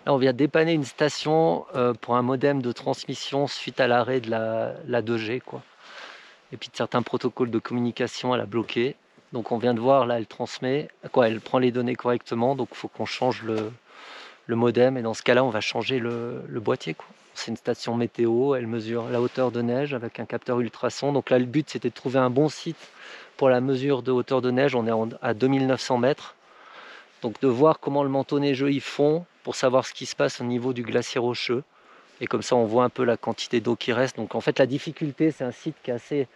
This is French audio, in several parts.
Là, on vient dépanner une station pour un modem de transmission suite à l'arrêt de la 2G, quoi. Et puis de certains protocoles de communication, elle a bloqué. Donc on vient de voir, là, elle transmet, quoi, elle prend les données correctement, donc il faut qu'on change le modem. Et dans ce cas-là, on va changer le boîtier, quoi. C'est une station météo, elle mesure la hauteur de neige avec un capteur ultrason. Donc là, le but, c'était de trouver un bon site pour la mesure de hauteur de neige. On est à 2900 mètres. Donc de voir comment le manteau neigeux y fond pour savoir ce qui se passe au niveau du glacier rocheux. Et comme ça, on voit un peu la quantité d'eau qui reste. Donc en fait, la difficulté, c'est un site qui est assez...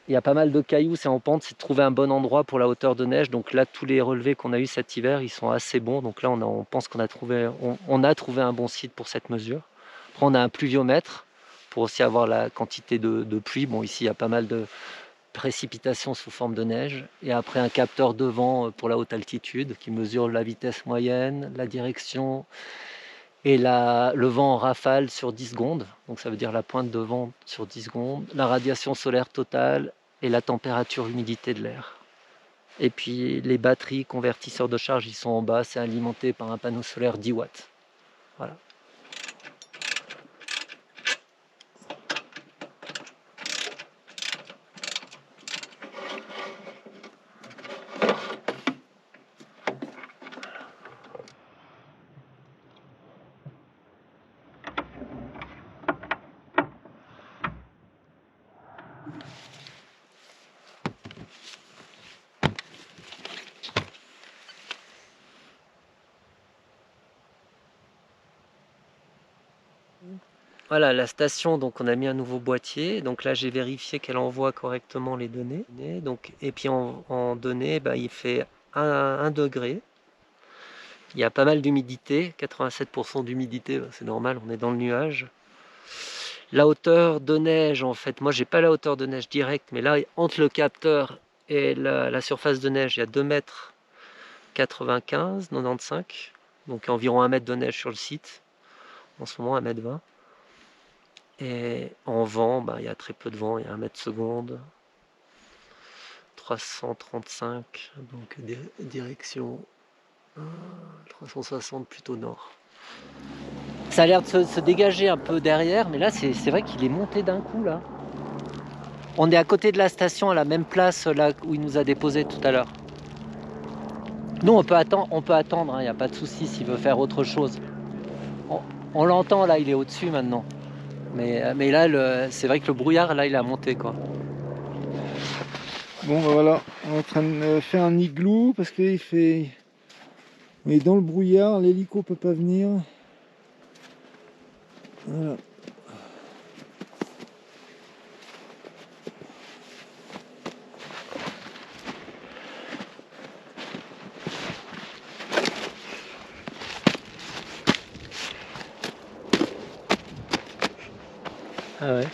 Il y a pas mal de cailloux, c'est en pente, c'est de trouver un bon endroit pour la hauteur de neige. Donc là, tous les relevés qu'on a eu cet hiver, ils sont assez bons. Donc là, on pense qu'on a trouvé, on a trouvé un bon site pour cette mesure. Après, on a un pluviomètre pour aussi avoir la quantité de pluie. Bon, ici, il y a pas mal de précipitations sous forme de neige. Et après, un capteur de vent pour la haute altitude qui mesure la vitesse moyenne, la direction et le vent en rafale sur 10 secondes. Donc ça veut dire la pointe de vent sur 10 secondes, la radiation solaire totale et la température, humidité de l'air. Et puis les batteries convertisseurs de charge, ils sont en bas, c'est alimenté par un panneau solaire 10 watts. Voilà. Voilà la station, donc on a mis un nouveau boîtier. Donc là j'ai vérifié qu'elle envoie correctement les données. Donc, et puis en données, il fait 1 degré. Il y a pas mal d'humidité, 87% d'humidité, c'est normal, on est dans le nuage. La hauteur de neige, en fait, moi j'ai pas la hauteur de neige directe, mais là entre le capteur et la surface de neige, il y a 2 mètres 95, 95, donc environ 1 mètre de neige sur le site. En ce moment 1 mètre 20. Et en vent, il y a très peu de vent, il y a 1 mètre seconde. 335, donc direction 360 plutôt nord. Ça a l'air de se dégager un peu derrière, mais là c'est vrai qu'il est monté d'un coup là. On est à côté de la station, à la même place là où il nous a déposé tout à l'heure. Nous on peut attendre, il n'y a pas de souci s'il veut faire autre chose. On l'entend là, il est au-dessus maintenant. Mais là, c'est vrai que le brouillard là il a monté quoi. Bon voilà, on est en train de faire un igloo parce qu'il fait... Mais dans le brouillard, l'hélico peut pas venir. Voilà. Ah ouais.